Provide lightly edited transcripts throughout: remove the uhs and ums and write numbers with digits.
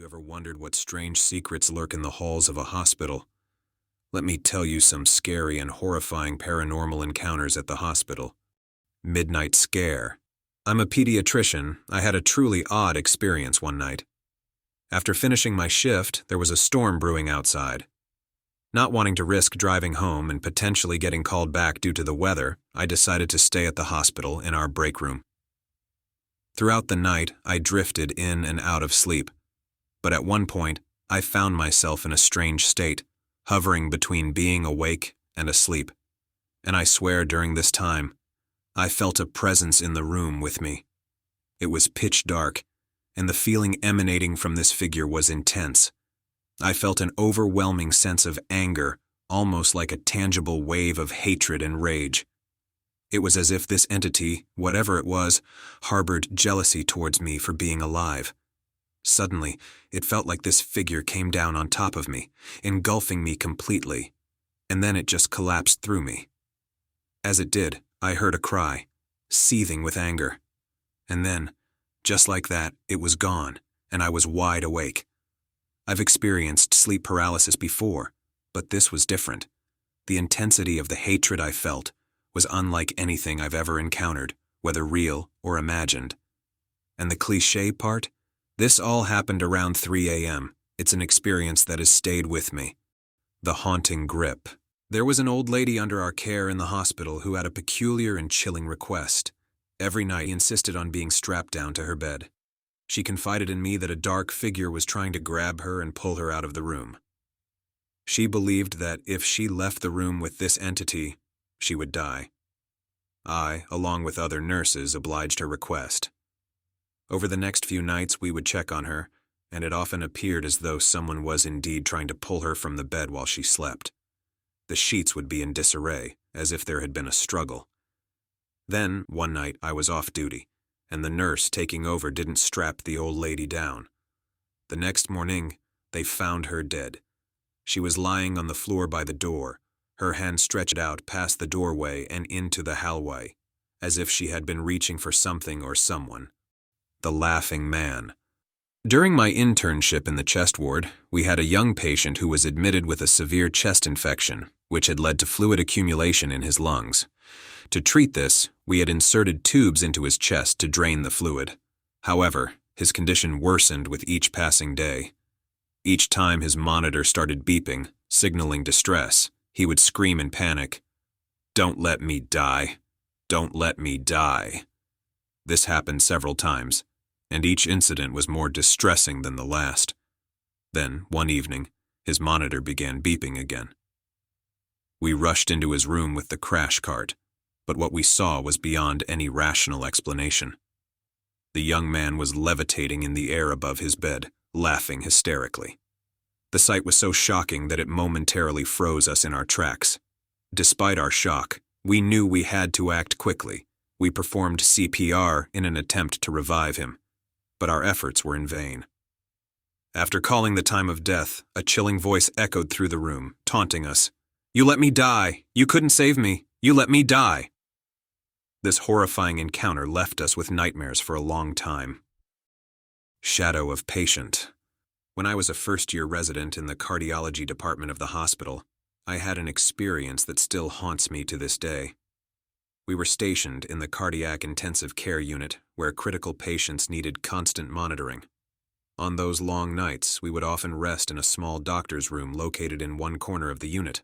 You ever wondered what strange secrets lurk in the halls of a hospital? Let me tell you some scary and horrifying paranormal encounters at the hospital. Midnight scare. I'm a pediatrician. I had a truly odd experience one night. After finishing my shift, there was a storm brewing outside. Not wanting to risk driving home and potentially getting called back due to the weather, I decided to stay at the hospital in our break room. Throughout the night, I drifted in and out of sleep. But at one point, I found myself in a strange state, hovering between being awake and asleep. And I swear during this time, I felt a presence in the room with me. It was pitch dark, and the feeling emanating from this figure was intense. I felt an overwhelming sense of anger, almost like a tangible wave of hatred and rage. It was as if this entity, whatever it was, harbored jealousy towards me for being alive. Suddenly, it felt like this figure came down on top of me, engulfing me completely, and then it just collapsed through me. As it did, I heard a cry, seething with anger. And then, just like that, it was gone, and I was wide awake. I've experienced sleep paralysis before, but this was different. The intensity of the hatred I felt was unlike anything I've ever encountered, whether real or imagined. And the cliché part? This all happened around 3 a.m. It's an experience that has stayed with me. The haunting grip. There was an old lady under our care in the hospital who had a peculiar and chilling request. Every night, she insisted on being strapped down to her bed. She confided in me that a dark figure was trying to grab her and pull her out of the room. She believed that if she left the room with this entity, she would die. I, along with other nurses, obliged her request. Over the next few nights, we would check on her, and it often appeared as though someone was indeed trying to pull her from the bed while she slept. The sheets would be in disarray, as if there had been a struggle. Then, one night, I was off duty, and the nurse taking over didn't strap the old lady down. The next morning, they found her dead. She was lying on the floor by the door, her hand stretched out past the doorway and into the hallway, as if she had been reaching for something or someone. The laughing man. During my internship in the chest ward, we had a young patient who was admitted with a severe chest infection, which had led to fluid accumulation in his lungs. To treat this, we had inserted tubes into his chest to drain the fluid. However, his condition worsened with each passing day. Each time his monitor started beeping, signaling distress, he would scream in panic, "Don't let me die. Don't let me die." This happened several times, and each incident was more distressing than the last. Then, one evening, his monitor began beeping again. We rushed into his room with the crash cart, but what we saw was beyond any rational explanation. The young man was levitating in the air above his bed, laughing hysterically. The sight was so shocking that it momentarily froze us in our tracks. Despite our shock, we knew we had to act quickly. We performed CPR in an attempt to revive him, but our efforts were in vain. After calling the time of death, a chilling voice echoed through the room, taunting us. "You let me die! You couldn't save me! You let me die!" This horrifying encounter left us with nightmares for a long time. Shadow of patient. When I was a first-year resident in the cardiology department of the hospital, I had an experience that still haunts me to this day. We were stationed in the cardiac intensive care unit where critical patients needed constant monitoring. On those long nights, we would often rest in a small doctor's room located in one corner of the unit.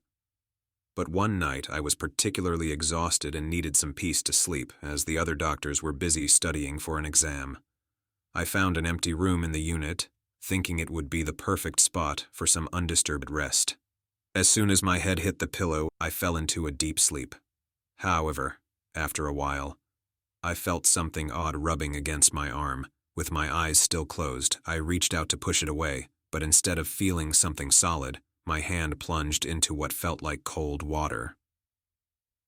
But one night, I was particularly exhausted and needed some peace to sleep, as the other doctors were busy studying for an exam. I found an empty room in the unit, thinking it would be the perfect spot for some undisturbed rest. As soon as my head hit the pillow, I fell into a deep sleep. However, after a while, I felt something odd rubbing against my arm. With my eyes still closed, I reached out to push it away, but instead of feeling something solid, my hand plunged into what felt like cold water.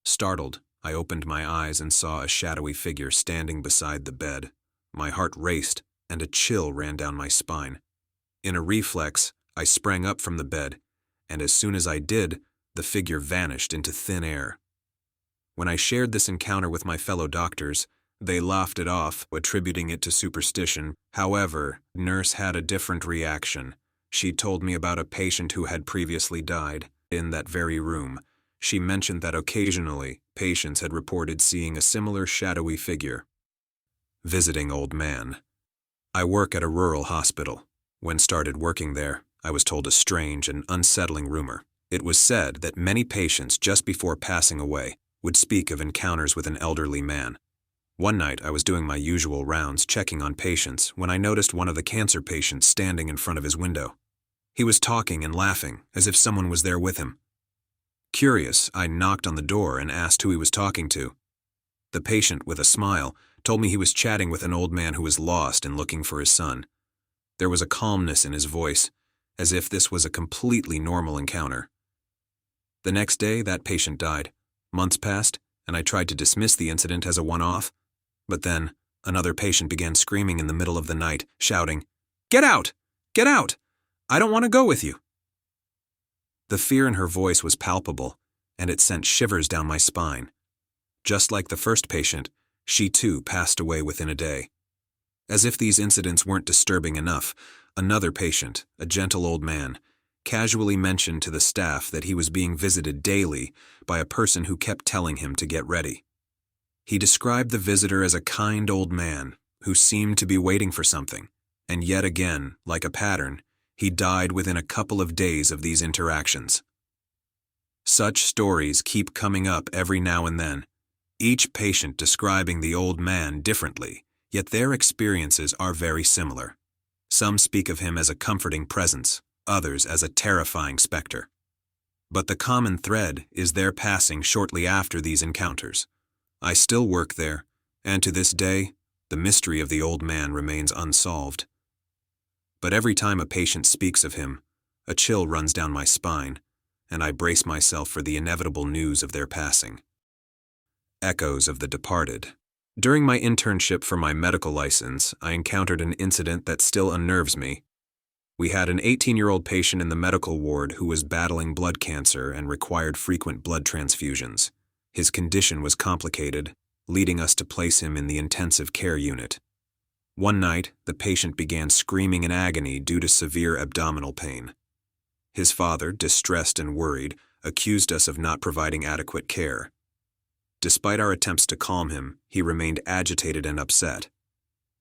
Startled, I opened my eyes and saw a shadowy figure standing beside the bed. My heart raced, and a chill ran down my spine. In a reflex, I sprang up from the bed, and as soon as I did, the figure vanished into thin air. When I shared this encounter with my fellow doctors, They laughed it off, attributing it to superstition. However, nurse had a different reaction. She told me about a patient who had previously died in that very room. She mentioned that occasionally, patients had reported seeing a similar shadowy figure. Visiting old man. I work at a rural hospital. When started working there, I was told a strange and unsettling rumor. It was said that many patients just before passing away would speak of encounters with an elderly man. One night, I was doing my usual rounds checking on patients when I noticed one of the cancer patients standing in front of his window. He was talking and laughing as if someone was there with him. Curious, I knocked on the door and asked who he was talking to. The patient, with a smile, told me he was chatting with an old man who was lost and looking for his son. There was a calmness in his voice, as if this was a completely normal encounter. The next day, that patient died. Months passed, and I tried to dismiss the incident as a one-off. But then, another patient began screaming in the middle of the night, shouting, "Get out! Get out! I don't want to go with you!" The fear in her voice was palpable, and it sent shivers down my spine. Just like the first patient, she too passed away within a day. As if these incidents weren't disturbing enough, another patient, a gentle old man, casually mentioned to the staff that he was being visited daily by a person who kept telling him to get ready. He described the visitor as a kind old man who seemed to be waiting for something, and yet again, like a pattern, he died within a couple of days of these interactions. Such stories keep coming up every now and then, each patient describing the old man differently, yet their experiences are very similar. Some speak of him as a comforting presence, others as a terrifying specter. But the common thread is their passing shortly after these encounters. I still work there, and to this day, the mystery of the old man remains unsolved. But every time a patient speaks of him, a chill runs down my spine, and I brace myself for the inevitable news of their passing. Echoes of the departed. During my internship for my medical license, I encountered an incident that still unnerves me. We had an 18-year-old patient in the medical ward who was battling blood cancer and required frequent blood transfusions. His condition was complicated, leading us to place him in the intensive care unit. One night, the patient began screaming in agony due to severe abdominal pain. His father, distressed and worried, accused us of not providing adequate care. Despite our attempts to calm him, he remained agitated and upset.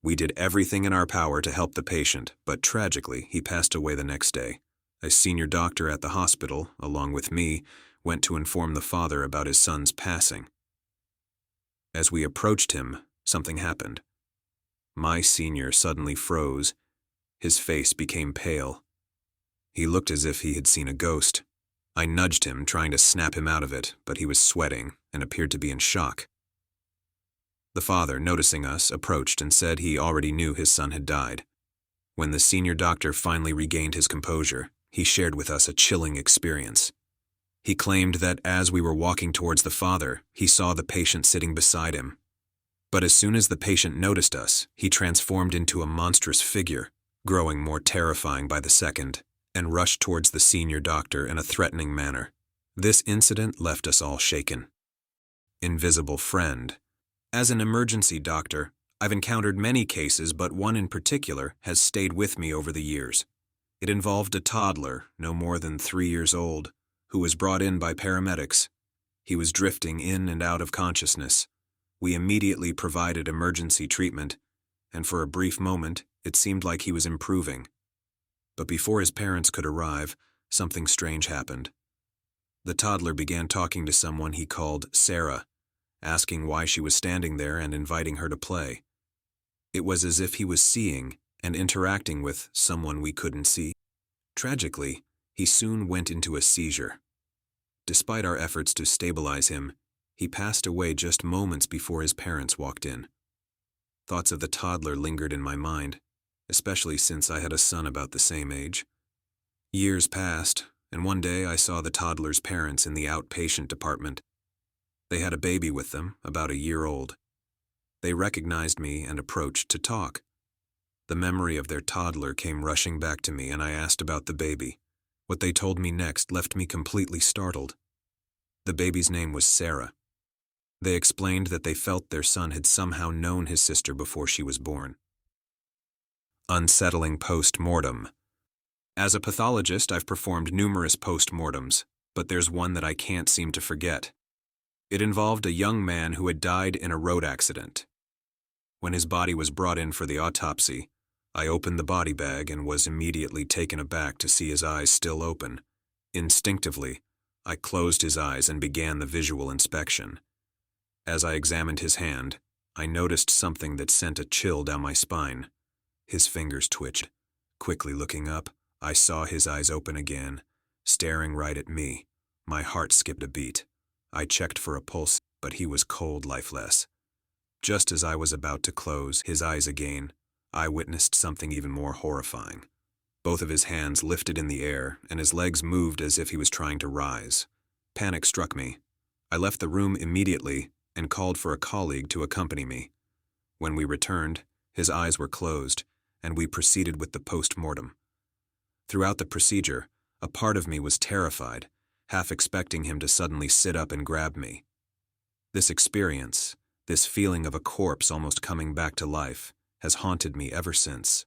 We did everything in our power to help the patient, but tragically, he passed away the next day. A senior doctor at the hospital, along with me, went to inform the father about his son's passing. As we approached him, something happened. My senior suddenly froze. His face became pale. He looked as if he had seen a ghost. I nudged him, trying to snap him out of it, but he was sweating and appeared to be in shock. The father, noticing us, approached and said he already knew his son had died. When the senior doctor finally regained his composure, he shared with us a chilling experience. He claimed that as we were walking towards the father, he saw the patient sitting beside him. But as soon as the patient noticed us, he transformed into a monstrous figure, growing more terrifying by the second, and rushed towards the senior doctor in a threatening manner. This incident left us all shaken. Invisible friend. As an emergency doctor, I've encountered many cases, but one in particular has stayed with me over the years. It involved a toddler, no more than 3 years old, who was brought in by paramedics. He was drifting in and out of consciousness. We immediately provided emergency treatment, and for a brief moment, it seemed like he was improving. But before his parents could arrive, something strange happened. The toddler began talking to someone he called Sarah, asking why she was standing there and inviting her to play. It was as if he was seeing and interacting with someone we couldn't see. Tragically, he soon went into a seizure. Despite our efforts to stabilize him, he passed away just moments before his parents walked in. Thoughts of the toddler lingered in my mind, especially since I had a son about the same age. Years passed, and one day I saw the toddler's parents in the outpatient department. They had a baby with them, about a year old. They recognized me and approached to talk. The memory of their toddler came rushing back to me, and I asked about the baby. What they told me next left me completely startled. The baby's name was Sarah. They explained that they felt their son had somehow known his sister before she was born. Unsettling post-mortem. As a pathologist, I've performed numerous post-mortems, but there's one that I can't seem to forget. It involved a young man who had died in a road accident. When his body was brought in for the autopsy, I opened the body bag and was immediately taken aback to see his eyes still open. Instinctively, I closed his eyes and began the visual inspection. As I examined his hand, I noticed something that sent a chill down my spine. His fingers twitched. Quickly looking up, I saw his eyes open again, staring right at me. My heart skipped a beat. I checked for a pulse, but he was cold, lifeless. Just as I was about to close his eyes again, I witnessed something even more horrifying. Both of his hands lifted in the air, and his legs moved as if he was trying to rise. Panic struck me. I left the room immediately and called for a colleague to accompany me. When we returned, his eyes were closed, and we proceeded with the post-mortem. Throughout the procedure, a part of me was terrified, half expecting him to suddenly sit up and grab me. This experience, this feeling of a corpse almost coming back to life, has haunted me ever since.